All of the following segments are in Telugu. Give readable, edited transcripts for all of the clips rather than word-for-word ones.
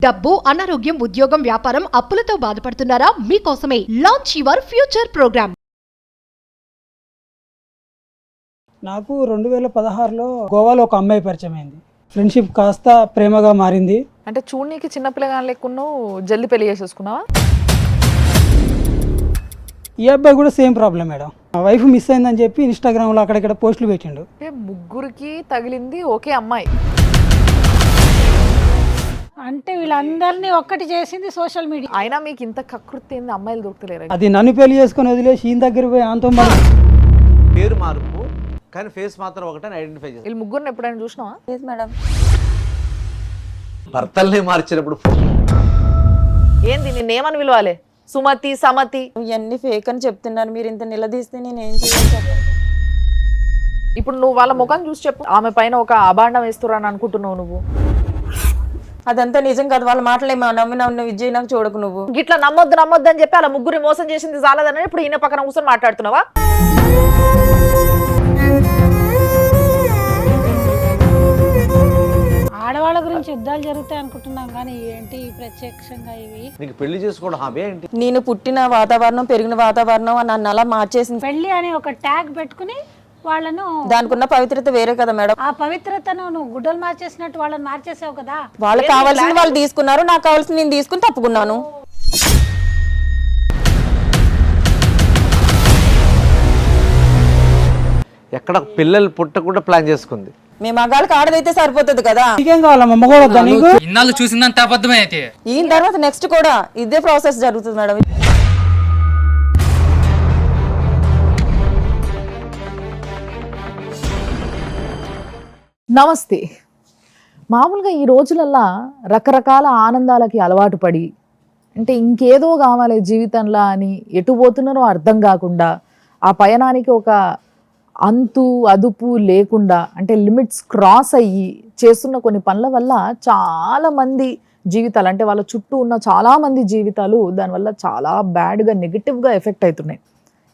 డబ్బు, అనారోగ్యం, ఉద్యోగం, వ్యాపారం, అప్పులతో బాధపడుతున్నారా? మీకోసమే లాంచ్ యువర్ ఫ్యూచర్ ప్రోగ్రామ్. నాకు 2016లో గోవాలో ఒక అమ్మాయి పరిచయం అయింది. ఫ్రెండ్షిప్ కాస్త ప్రేమగా మారింది. అంటే చూడనీకి చిన్నపిల్లగా లేకున్నావు, జల్దీ పెళ్లి చేసేసుకున్నావా? ఈ అబ్బాయి కూడా సేమ్ ప్రాబ్లం మేడం. మా వైఫ్ మిస్ అయిందని చెప్పి ఇన్స్టాగ్రామ్లో అక్కడిక్కడ పోస్టులు పెట్టిండు. ముగ్గురికి తగిలింది ఒకే అమ్మాయి. అంటే వీళ్ళందరినీ ఒక్కటి చేసింది సోషల్ మీడియా. అయినా మీకు ఇంత కకృతి ఏంది, అమ్మాయిలు దొరుకుతలేరు? అది నన్ను పెళ్లి చేసుకుని వదిలేసి ఈయన దగ్గర పోయి అంతో పేరు మార్పు కానీ ఫేస్ మాత్రం ఒకటని ఐడెంటిఫై చేస్తారు. వీళ్ళు ముగ్గురిని ఎప్పుడైనా చూసినావా? లేదు మేడం. భర్తల్ని మార్చినప్పుడు ఏంది నిన్నేమని పిలవాలి? సుమతి, సమతి, ఇవన్నీ ఫేక్ అని చెప్తున్నారు. మీరు ఇంత నిలదీస్తే నేను ఏం చేయాలి చెప్పండి. ఇప్పుడు నువ్వు వాళ్ళ ముఖం చూసి చెప్పు, ఆమె పైన ఒక అభాండం వేస్తురని అనుకుంటున్నావు నువ్వు? అదంతా నిజం కాదు. వాళ్ళ మాటలేమో నమ్మిన విజయ్ నాకు చూడకు నువ్వు. గిట్లా నమ్మొద్దు అని చెప్పి అలా ముగ్గురి మోసం చేసింది చాలదని ఇప్పుడు ఈయన పక్కన కూర్చొని మాట్లాడుతున్నావా? ఆడవాళ్ళ గురించి యుద్ధాలు జరుగుతాయి అనుకుంటున్నాం కానీ ఏంటి ప్రత్యక్షంగా ఇవి? నీకు పెళ్లి చేసుకోవడం హాబీ ఏంటి? నేను పుట్టిన వాతావరణం, పెరిగిన వాతావరణం నన్ను అలా మార్చేసింది. పెళ్లి అని ఒక ట్యాగ్ పెట్టుకుని వాళ్ళను, దానికి ఉన్న పవిత్రత వేరే కదా మేడం. ఆ పవిత్రతను నువ్వు గుడ్డలు మార్చేసినట్టు వాళ్ళని మార్చేసావు కదా. వాళ్ళకి కావాల్సింది వాళ్ళు తీసుకున్నారు, నాకు కావాల్సింది నేను తీసుకుని తప్పుకున్నాను. ఎక్కడ పిల్లలు పుట్టకుండా ప్లాన్ చేసుకుంది. మీ మగాళ్ళకి ఆడదైతే సరిపోతుంది కదా. నీకేం కావాలమ్మా? మగవాళ్ళొద్దా నీకు? ఇన్నాళ్ళు చూసిందంత అబద్ధమే అయితే ఈయన తర్వాత నెక్స్ట్ కూడా ఇదే ప్రాసెస్ జరుగుతుంది మేడం. నమస్తే. మామూలుగా ఈ రోజులల్లా రకరకాల ఆనందాలకి అలవాటు పడి, అంటే ఇంకేదో కావాలి జీవితంలో అని ఎటు పోతున్నారో అర్థం కాకుండా, ఆ పయనానికి ఒక అంతు అదుపు లేకుండా, అంటే లిమిట్స్ క్రాస్ అయ్యి చేస్తున్న కొన్ని పనుల వల్ల చాలామంది జీవితాలు, అంటే వాళ్ళ చుట్టూ ఉన్న చాలామంది జీవితాలు దానివల్ల చాలా బ్యాడ్గా నెగిటివ్గా ఎఫెక్ట్ అవుతున్నాయి.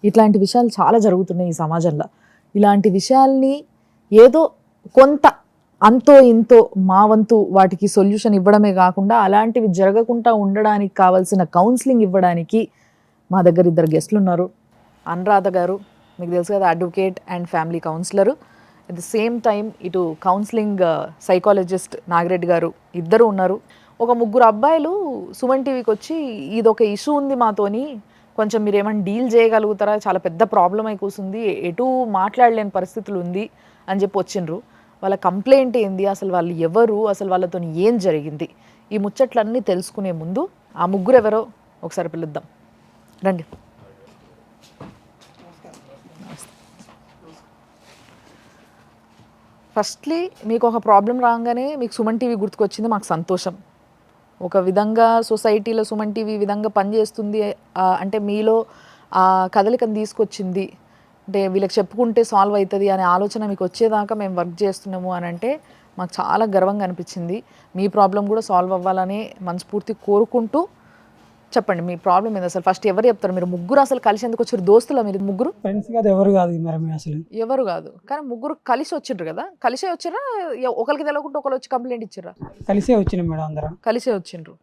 ఇట్లాంటి విషయాలు చాలా జరుగుతున్నాయి ఈ సమాజంలో. ఇలాంటి విషయాల్ని ఏదో కొంత అంతో ఇంతో మా వంతు వాటికి సొల్యూషన్ ఇవ్వడమే కాకుండా అలాంటివి జరగకుండా ఉండడానికి కావాల్సిన కౌన్సిలింగ్ ఇవ్వడానికి మా దగ్గర ఇద్దరు గెస్ట్లు ఉన్నారు. అనురాధ గారు, మీకు తెలుసు కదా, advocate and family councillor. At the same time ఇటు కౌన్సిలింగ్ సైకాలజిస్ట్ నాగిరెడ్డి గారు, ఇద్దరు ఉన్నారు. ఒక ముగ్గురు అబ్బాయిలు సుమన్ టీవీకి వచ్చి ఇదొక ఇష్యూ ఉంది మాతోని, కొంచెం మీరు ఏమైనా డీల్ చేయగలుగుతారా, చాలా పెద్ద ప్రాబ్లం అయి కూర్చుంది, ఎటు మాట్లాడలేని పరిస్థితులు ఉంది అని చెప్పి వచ్చిండ్రు. వాళ్ళ కంప్లైంట్ ఏంది, అసలు వాళ్ళు ఎవరు, అసలు వాళ్ళతో ఏం జరిగింది, ఈ ముచ్చట్లన్నీ తెలుసుకునే ముందు ఆ ముగ్గురు ఎవరో ఒకసారి పిలుద్దాం. రండి. ఫస్ట్లీ మీకు ఒక ప్రాబ్లం రాగానే మీకు సుమన్ టీవీ గుర్తుకొచ్చింది, మాకు సంతోషం. ఒక విధంగా సొసైటీలో సుమన్ టీవీ ఈ విధంగా పనిచేస్తుంది అంటే మీలో ఆ కదలికను తీసుకొచ్చింది, అంటే వీళ్ళకి చెప్పుకుంటే సాల్వ్ అవుతుంది అనే ఆలోచన మీకు వచ్చేదాకా మేము వర్క్ చేస్తున్నాము అని అంటే మాకు చాలా గర్వంగా అనిపించింది. మీ ప్రాబ్లం కూడా సాల్వ్ అవ్వాలని మనస్ఫూర్తి కోరుకుంటూ చెప్పండి మీ ప్రాబ్లం ఏంది అసలు? ఫస్ట్ ఎవరు చెప్తారు? మీరు ముగ్గురు అసలు కలిసి ఎందుకు వచ్చారు? దోస్తులా మీరు ముగ్గురు? ఫ్రెండ్స్ కాదు, ఎవరు కాదు మరి అసలు ఎవరు కాదు, కానీ ముగ్గురు కలిసి వచ్చిండ్రు కదా. కలిసే వచ్చిర్రా, ఒకరికి తెలియకుండా ఒకరు వచ్చి కంప్లైంట్ ఇచ్చిర్రా? కలిసే వచ్చినాం మేడం, అందరం కలిసే వచ్చిండ్రు.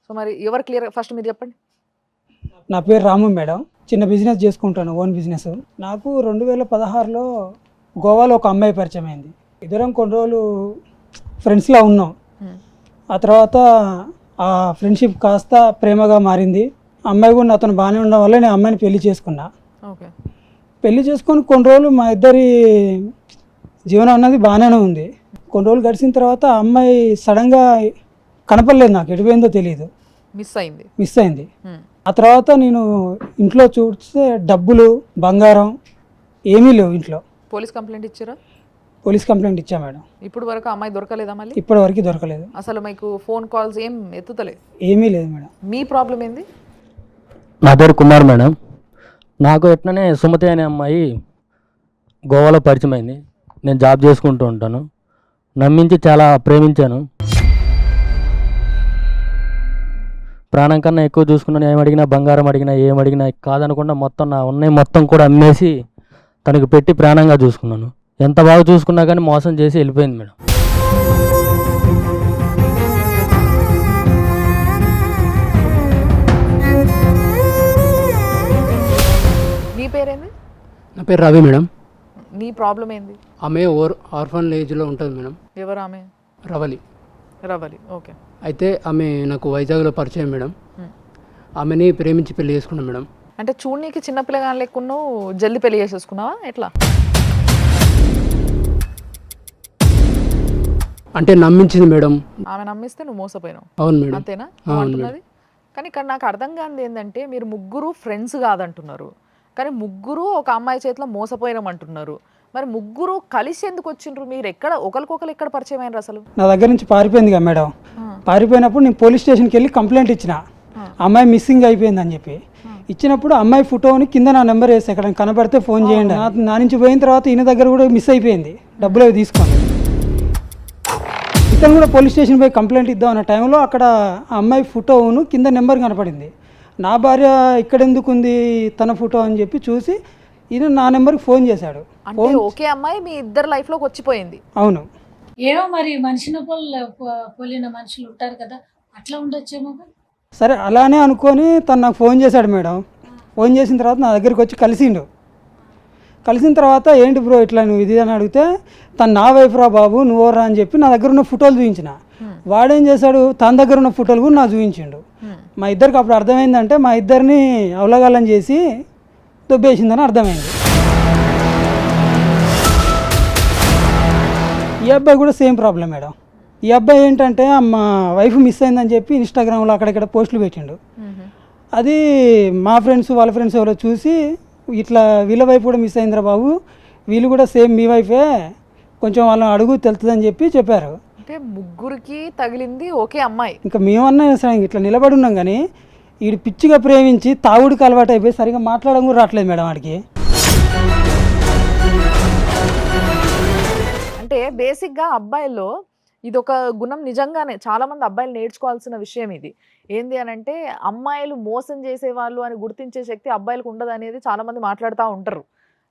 సో మరి ఎవరు క్లియర్, ఫస్ట్ మీరు చెప్పండి. నా పేరు రాము మేడం, చిన్న బిజినెస్ చేసుకుంటాను, ఓన్ బిజినెస్. నాకు 2016లో గోవాలో ఒక అమ్మాయి పరిచయం అయింది. ఇద్దరం కొన్ని రోజులు ఫ్రెండ్స్లా ఉన్నాం. ఆ తర్వాత ఆ ఫ్రెండ్షిప్ కాస్త ప్రేమగా మారింది. అమ్మాయి కూడా అతను బాగానే ఉండడం వల్ల నేను అమ్మాయిని పెళ్లి చేసుకున్నా. ఓకే. పెళ్లి చేసుకొని కొన్ని రోజులు మా ఇద్దరి జీవనం అన్నది బాగానే ఉంది. కొన్ని రోజులు గడిచిన తర్వాత ఆ అమ్మాయి సడన్గా కనపడలేదు, నాకు ఎటుపోయిందో తెలియదు, మిస్ అయింది. ఆ తర్వాత నేను ఇంట్లో చూస్తే డబ్బులు, బంగారం ఏమీ లేవు ఇంట్లో. పోలీస్ కంప్లైంట్ ఇచ్చారా? పోలీస్ కంప్లైంట్ ఇచ్చా మేడం. ఇప్పుడు వరకు అమ్మాయి దొరకలేదా? మళ్ళీ ఇప్పటి వరకు దొరకలేదు. అసలు మీకు ఫోన్ కాల్స్ ఏం ఎత్తుతలేదు? ఏమీ లేదు మేడం. మీ ప్రాబ్లం ఏంది? నా పేరు కుమార్ మేడం. నాకు ఎట్లనే సుమతి అనే అమ్మాయి గోవాలో పరిచయం అయింది. నేను జాబ్ చేసుకుంటూ ఉంటాను. నమ్మించి చాలా ప్రేమించాను. ప్రాణం కన్నా ఎక్కువ చూసుకున్నాను. ఏమడిగినా, బంగారం అడిగినా, ఏమడిగినా కాదనకుండా మొత్తం నా ఉన్నాయి మొత్తం కూడా అమ్మేసి తనకు పెట్టి ప్రాణంగా చూసుకున్నాను. ఎంత బాగా చూసుకున్నా కానీ మోసం చేసి వెళ్ళిపోయింది మేడం. పేరు రవి మేడం. నీ ప్రాబ్లం ఏంది? ఆమె ఆర్ఫన్ ఏజ్లో ఉంటుంది మేడం. ఎవరు ఆమె? రవలి. రవలి, ఓకే. అయితే ఆమె నాకు వైజాగ్లో పరిచయం మేడం. ఆమెని ప్రేమించి పెళ్లి చేసుకున్నాం మేడం. అంటే చూడనీకి చిన్నపిల్లగాని లెక్కున్నావు, జల్ది పెళ్లి చేసేసుకున్నావా ఎట్లా? అంటే నమ్మించింది మేడం. ఆమె నమ్మిస్తే నువ్వు మోసపోయినావు. అవును మేడం. అంతేనా అవును అంటున్నది? కానీ ఇక్కడ నాకు అర్థం కానిది ఏంటంటే మీరు ముగ్గురు ఫ్రెండ్స్ కాదంటున్నారు, కానీ ముగ్గురు ఒక అమ్మాయి చేతిలో మోసపోయినామంటున్నారు. మరి ముగ్గురు కలిసి ఎందుకు వచ్చిండ్రు? మీరు ఎక్కడ ఒకరికొకరు ఎక్కడ పరిచయం అయినారు అసలు? నా దగ్గర నుంచి పారిపోయింది కదా మేడం. పారిపోయినప్పుడు నేను పోలీస్ స్టేషన్కి వెళ్ళి కంప్లైంట్ ఇచ్చిన, అమ్మాయి మిస్సింగ్ అయిపోయింది అని చెప్పి. ఇచ్చినప్పుడు అమ్మాయి ఫోటోని కింద నా నెంబర్ వేసి ఎక్కడ కనబడితే ఫోన్ చేయండి. నా నుంచి పోయిన తర్వాత ఈయన దగ్గర కూడా మిస్ అయిపోయింది, డబ్బులు అవి తీసుకోండి. ఇతను కూడా పోలీస్ స్టేషన్ పోయి కంప్లైంట్ ఇద్దాం అన్న టైంలో అక్కడ ఆ అమ్మాయి ఫోటోను కింద నెంబర్ కనపడింది. నా భార్య ఇక్కడ ఎందుకు ఉంది తన ఫోటో అని చెప్పి చూసి ఈయన నా నెంబర్కి ఫోన్ చేశాడు. అంటే ఒకే అమ్మాయి మీ ఇద్దరు లైఫ్లోకి వచ్చిపోయింది. అవును. ఏమో మరి మనిషిని పోలిన మనుషులు ఉంటారు కదా, అట్లా ఉండొచ్చేమో. సరే అలానే అనుకొని తను నాకు ఫోన్ చేశాడు మేడం. ఫోన్ చేసిన తర్వాత నా దగ్గరికి వచ్చి కలిసిండు. కలిసిన తర్వాత ఏంటి బ్రో ఇట్లా నువ్వు ఇది అని అడిగితే తను నా వైఫ్ రా బాబు నువ్వురా అని చెప్పి నా దగ్గర ఉన్న ఫోటోలు చూపించిన. వాడేం చేశాడు, తన దగ్గర ఉన్న ఫోటోలు కూడా నాకు చూపించిండు. మా ఇద్దరికి అప్పుడు అర్థమైందంటే మా ఇద్దరిని అవలగాలం చేసి దొబ్బేసిందని అర్థమైంది. ఈ అబ్బాయి కూడా సేమ్ ప్రాబ్లం మేడం. ఈ అబ్బాయి ఏంటంటే మా వైఫ్ మిస్ అయిందని చెప్పి ఇన్స్టాగ్రామ్లో అక్కడక్కడ పోస్టులు పెట్టిండు. అది మా ఫ్రెండ్స్ వాళ్ళ ఫ్రెండ్స్ ఎవరో చూసి ఇట్లా వీళ్ళ వైఫ్ కూడా మిస్ అయిందిరా బాబు, వీళ్ళు కూడా సేమ్ మీ వైఫే, కొంచెం వాళ్ళని అడుగు తెలుస్తుందని చెప్పి చెప్పారు. అంటే ముగ్గురికి తగిలింది ఒకే అమ్మాయి. ఇంకా మేమన్నా సరే ఇట్లా నిలబడి ఉన్నాం కానీ వీడు పిచ్చిగా ప్రేమించి తాగుడికి అలవాటు అయిపోయి సరిగా మాట్లాడడం కూడా రావట్లేదు మేడం వాడికి. అంటే బేసిక్గా అబ్బాయిల్లో ఇది ఒక గుణం, నిజంగానే చాలామంది అబ్బాయిలు నేర్చుకోవాల్సిన విషయం ఇది. ఏంది అని అంటే అమ్మాయిలు మోసం చేసేవాళ్ళు అని గుర్తించే శక్తి అబ్బాయిలకు ఉండదు అనేది చాలామంది మాట్లాడుతూ ఉంటారు.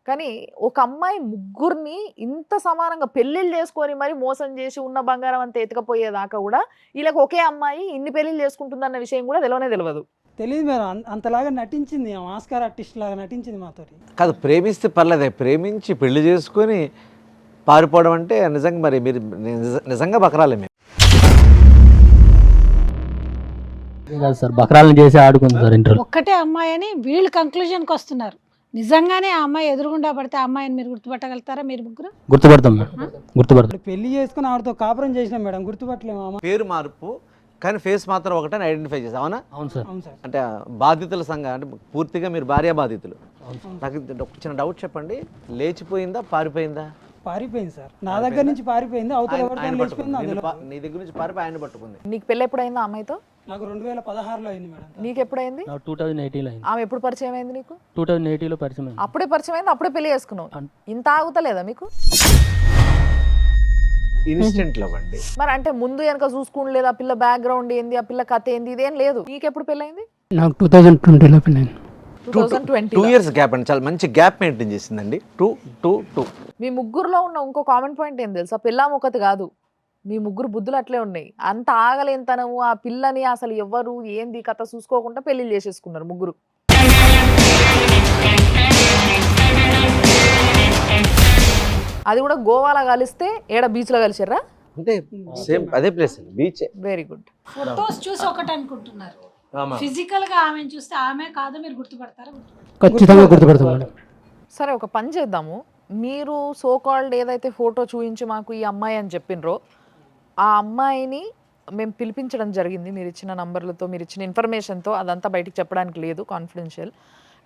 కానీ ఒక అమ్మాయి ముగ్గురిని ఇంత సమానంగా పెళ్ళిళ్ళు చేసుకొని మరి మోసం చేసి ఉన్న బంగారం అంతా ఎత్తుకపోయేదాకా కూడా వీళ్ళకి ఒకే అమ్మాయి ఇన్ని పెళ్ళిళ్ళు చేసుకుంటుందన్న విషయం కూడా తెలియదు. తెలియదు మేడం, అంతలాగా నటించింది, ఆస్కార్ ఆర్టిస్ట్ లాగా నటించింది మాతోటి. కాదు, ప్రేమిస్తే పర్లేదే, ప్రేమించి పెళ్లి చేసుకొని పారిపోవడం అంటే నిజంగా మరి మీరు నిజంగా బకరాలే. మీరు కాదు సార్, బకరాలను చేసి ఆడుకుంది సార్ ఇంటర్. ఒక్కటే అమ్మాయి అని వీళ్ళు కంక్లూజన్కి వస్తున్నారు. నిజంగానే ఆ అమ్మాయి ఎదురుగుండా పడితే ఆ అమ్మాయిని మీరు గుర్తుపట్టగలుగుతారా? మీరు ముగ్గురు గుర్తుపడతాం మేడం, గుర్తుపడతాం. పెళ్లి చేసుకుని ఆవిడతో కాపురం చేసినాం మేడం, గుర్తుపట్టలేము. పేరు మార్పు కానీ ఫేస్ మాత్రం ఒకటని ఐడెంటిఫై చేసి. అవునా? అవును సార్. అవును సార్. అంటే బాధితుల సంఘం అంటే పూర్తిగా మీరు భార్య బాధితులు. నాకు ఒక చిన్న డౌట్ చెప్పండి, లేచిపోయిందా పారిపోయిందా? పారిపోయింది సార్, నా దగ్గర నుంచి పారిపోయింది. అవతల ఎవరికైనా లేచిపోయింది నాకు తెలియదు. నీ దగ్గర నుంచి పారిపోయి ఆయన పట్టుకుంది. నీకు పెళ్ళి ఎప్పుడైందా అమ్మాయితో? నాకు 2016లో అయింది మేడం. నీకు ఎప్పుడైంది? 2018లో అయింది. ఆమె ఎప్పుడు పరిచయం అయింది నీకు? 2018లో పరిచయం అయింది. అప్పుడే పరిచయం అయింది, అప్పుడే పెళ్లి చేసుకున్నావు. ఇంత ఆగుతలేదా మీకు? ఇన్స్టెంట్ లవ్ అండి. మరి అంటే ముందు వెనక చూసుకోలేదు, ఆ పిల్ల బ్యాక్గ్రౌండ్ ఏంది, ఆ పిల్ల కథ ఏంది, ఇదేం లేదు. నీకు ఎప్పుడు పెళ్ళైంది? నాకు 2020లో పెళ్ళైంది. 2 years గ్యాప్ అండి, చాలా మంచి గ్యాప్ మెయింటైన్ చేసిందండి. 2. మీ ముగ్గురులో ఉన్న ఇంకో కామన్ పాయింట్ ఏం తెలుసా? పిల్ల ఒకటి కాదు, మీ ముగ్గురు బుద్ధులు అట్లే ఉన్నాయి. అంత ఆగలేంతనము ఆ పిల్లని అసలు ఎవరు ఏంది కథ చూసుకోకుండా పెళ్లిళ్ళు చేసేసుకున్నారు ముగ్గురు. అది కూడా గోవాలో కలిస్తే ఏడ బీచ్లో కలిసారా? అంటే సేమ్ అదే place beach. Very good. Photos చూసి ఒకటి అనుకుంటున్నారు, ఫిజికల్ గా ఆమెను చూస్తే ఆమె కాదు మీరు గుర్తుపడతారా? ఖచ్చితంగా గుర్తుపడతాం మేడం. సరే ఒక పని చేద్దాము, మీరు సో కాల్డ్ ఏదైతే ఫోటో చూపించి మాకు ఈ అమ్మాయి అని చెప్పినరో ఆ అమ్మాయిని మేము పిలిపించడం జరిగింది. మీరు ఇచ్చిన నంబర్లతో, మీరు ఇచ్చిన ఇన్ఫర్మేషన్తో. అదంతా బయటికి చెప్పడానికి లేదు, కాన్ఫిడెన్షియల్.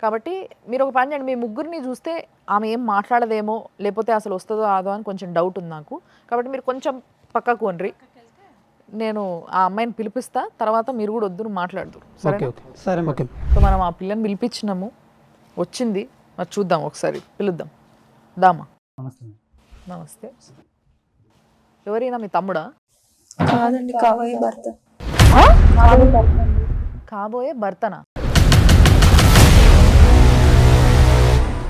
కాబట్టి మీరు ఒక పని చేయండి, మీ ముగ్గురిని చూస్తే ఆమె ఏం మాట్లాడదేమో, లేకపోతే అసలు వస్తుందో ఆదో అని కొంచెం డౌట్ ఉంది నాకు. కాబట్టి మీరు కొంచెం పక్కకు వండ్రి, నేను ఆ అమ్మాయిని పిలిపిస్తా, తర్వాత మీరు కూడా వద్దు మాట్లాడదురు. సరే సరే ఓకే. సో మనం ఆ పిల్లని పిలిపించినాము, వచ్చింది, మరి చూద్దాం ఒకసారి, పిలుద్దాం. దామా. నమస్తే. ఎవరైనా మీ తమ్ముడా? కాదండి, కాబోయే భర్త. కాబోయే భర్తనా?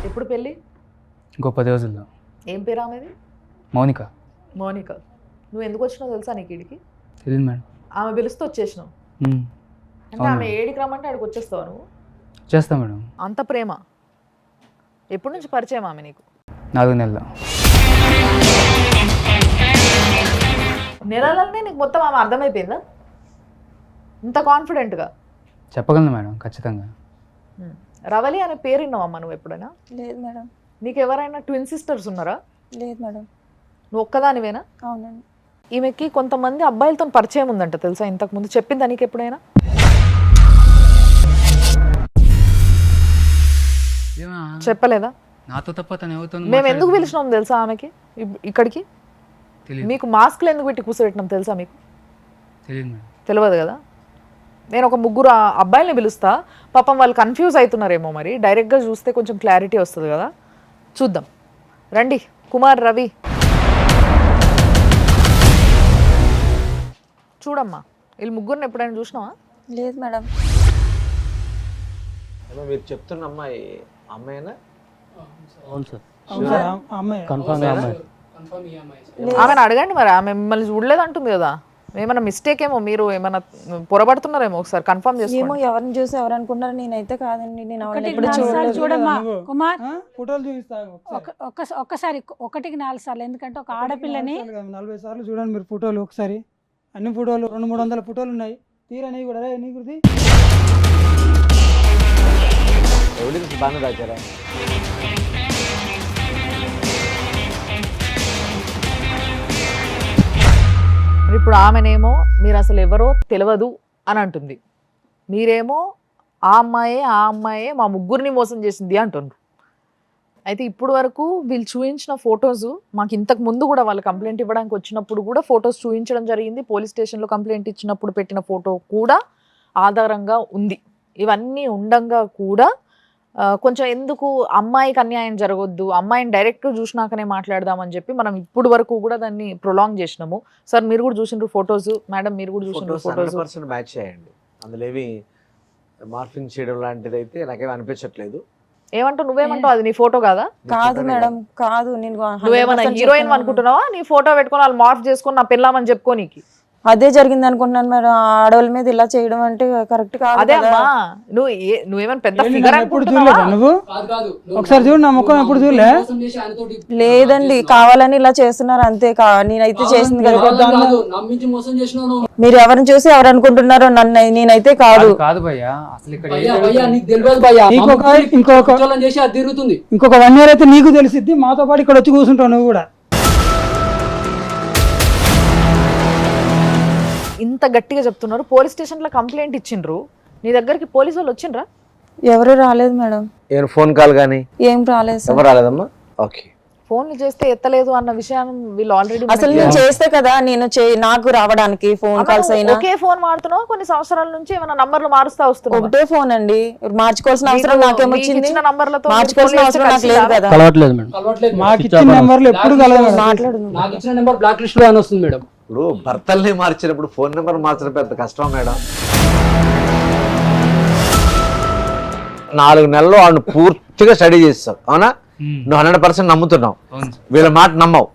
ఎప్పుడు పెళ్ళి? ఇంకో 10 రోజుల్లో. ఏం పేరు ఆమెది? మౌనిక. మౌనిక. నువ్వు ఎందుకు వచ్చినావు తెలుసా నీకు ఇడికి? తెలియదు మేడం. ఆమె పిలుస్తూ వచ్చేసినావు అంటే ఆమె ఏడికి రమ్మంటే ఆడికి వచ్చేస్తావు నువ్వు? చేస్తా మేడం. అంత ప్రేమ? ఎప్పటి నుంచి పరిచయం ఆమె నీకు? 4 నెలలు. నెలలనే నీకు మొత్తం ఆమె అర్థమైపోయిందా ఇంత కాన్ఫిడెంట్గా? చెప్పగలను మేడం ఖచ్చితంగా. రవలి అనే పేరు విన్నావమ్మా నువ్వు ఎప్పుడైనా? లేదు మేడం. నీకు ఎవరైనా ట్విన్ సిస్టర్స్ ఉన్నారా? లేదు మేడం. నువ్వు ఒక్కదానివేనా? అవునండి. ఈమెకి కొంతమంది అబ్బాయిలతో పరిచయం ఉందంట తెలుసా? ఇంతకు ముందు చెప్పిందా నీకు ఎప్పుడైనా? చెప్పలేదా? నాతో తప్ప తను ఎవరితో మేము ఎందుకు పిలిచినాం తెలుసా ఆమెకి ఇక్కడికి? మీకు మాస్క్లు ఎందుకు పెట్టి కూర్చోబెట్టినాం తెలుసా మీకు? తెలియదు మేడం. తెలియదు కదా. నేను ఒక 3 అబ్బాయిల్ని పిలుస్తా, పాపం వాళ్ళు కన్ఫ్యూజ్ అవుతున్నారేమో, మరి డైరెక్ట్గా చూస్తే కొంచెం క్లారిటీ వస్తుంది కదా. చూద్దాం రండి. కుమార్, రవి చూడమ్మా, వీళ్ళు ముగ్గురిని ఎప్పుడైనా చూసినావా? లేదు మేడం. మీరు చెప్తున్న అమ్మాయినా? అవును సార్, అమ్మాయి కన్ఫామ్గా అమ్మాయి. ఆమెను అడగండి మరి, ఆమె మిమ్మల్ని చూడలేదు అంటుంది కదా. ఏమైనా మిస్టేక్ ఏమో, మీరు ఏమైనా పొరబడుతున్నారేమో, ఒకసారి కన్ఫర్మ్ ఏమో చేసుకోండి. ఎవరిని చూసి ఎవరు అనుకున్నారు, నేనైతే కాదండి. నేను ఎవరిని ఒకటికి ఎప్పుడు 4 సార్లు చూడలేదు. చూడమ్మా కుమార్. ఫోటోలు చూపిస్తాను ఒక్కసారి 1కి 4 సార్లు, ఎందుకంటే ఒక ఆడపిల్లని 40 సార్లు చూడండి మీరు ఫోటోలు ఒకసారి. అన్ని ఫోటోలు 200-300 ఫోటోలు ఉన్నాయి. తీరని కూడా నీ గురించి ఎవిడెన్స్ బాగానే రాచారా? ఇప్పుడు ఆమెనేమో మీరు అసలు ఎవరో తెలియదు అని అంటుంది, మీరేమో ఆ అమ్మాయే మా ముగ్గురిని మోసం చేసింది అంటున్నారు. అయితే ఇప్పుడు వరకు వీళ్ళు చూపించిన ఫొటోస్ మాకు ఇంతకు ముందు కూడా వాళ్ళు కంప్లైంట్ ఇవ్వడానికి వచ్చినప్పుడు కూడా ఫొటోస్ చూపించడం జరిగింది. పోలీస్ స్టేషన్లో కంప్లైంట్ ఇచ్చినప్పుడు పెట్టిన ఫోటో కూడా ఆధారంగా ఉంది. ఇవన్నీ ఉండంగా కూడా కొంచెం ఎందుకు అమ్మాయికి అన్యాయం జరగొద్దు, అమ్మాయిని డైరెక్ట్ చూసినాకనే మాట్లాడదామని చెప్పి మనం ఇప్పుడు వరకు కూడా దాన్ని ప్రొలాంగ్ చేసినాము. సార్ మీరు కూడా చూసినారు ఫొటోస్, మేడం మీరు కూడా చూసినారు ఫొటోస్. 100% మ్యాచ్ చేయండి. అందులో ఏమి మార్ఫింగ్ చేయడం లాంటిది అయితే నాకేమీ అనిపించట్లేదు. ఏమంటావు, నువ్వేమంటావు? అది నీ ఫోటో కాదా? కాదు మేడం, కాదు. నేను నువ్వేమన్నా హీరోయిన్ అనుకుంటున్నావా? నీ ఫోటో పెట్టుకొని వాళ్ళు మార్ఫ్ చేసుకొని నా పిల్లామని చెప్పుకోనీకి అదే జరిగింది అనుకుంటున్నాను మేడం. ఆడవాళ్ళ మీద ఇలా చేయడం అంటే కరెక్ట్ కాదు. అదే అమ్మా, నువ్వేమైనా పెద్ద ఫిగర్ ఎప్పుడు చూడలేదా నువ్వు? ఒకసారి చూడు నా ముఖం, ఎప్పుడు చూడలే? లేదండి, కావాలని ఇలా చేస్తున్నారు అంతే. నేనైతే చేసింది కదా. మీరు ఎవరిని చూసి ఎవరు అనుకుంటున్నారో నన్ను, నేనైతే కాదు. కాదు భయ్యా, అసలు ఇక్కడ ఇంకొక 1 year అయితే నీకు తెలిసిద్ది. మాతో పాటు ఇక్కడ వచ్చి కూర్చుంటావు నువ్వు కూడా. ఇంత గట్టిగా చెప్తున్నారు. పోలీస్ స్టేషన్ లో కంప్లైంట్ ఇచ్చిండ్రు, నీ దగ్గరికి పోలీసు వాళ్ళు వచ్చిండ్రా? ఎవరు రాలేదు మేడం. ఏం ఫోన్ కాల్ కానీ ఏం రాలేదు సార్. ఎవరు రాలేదమ్మా? ఓకే. ఫోన్లు చేస్తే ఎత్తలేదు అన్న విషయం వీళ్ళు ఆల్రెడీ. అసలు నేను చేస్తే కదా నేను నాకు రావడానికి ఫోన్ కాల్స్ అయినా. ఒకే ఫోన్ వాడుతున్నావు, కొన్ని సంవత్సరాల నుంచి ఏమైనా నంబర్లు మారుస్తా వస్తున్నావు. ఒకటే ఫోన్ అండి, మార్చుకోవాల్సిన అవసరం నాకేమొచ్చింది? ఇచ్చిన నంబర్లతో మార్చుకోవాల్సిన అవసరం నాకు లేదు కదా. కలవట్లేదు మేడం. మాకు ఇచ్చిన నెంబర్లు ఎప్పుడు కలవదు. మాట్లాడు. నాకు ఇచ్చిన నెంబర్ బ్లాక్ లిస్ట్ లో అని వస్తుంది మేడం. ఇప్పుడు భర్తల్ని మార్చినప్పుడు ఫోన్ నెంబర్ మార్చడం పెద్ద కష్టం మేడం. 4 నెలల్లో వాళ్ళు పూర్తిగా స్టడీ చేస్తావు, అవునా? నువ్వు 100% నమ్ముతున్నావు, వీళ్ళ మాట నమ్మవు.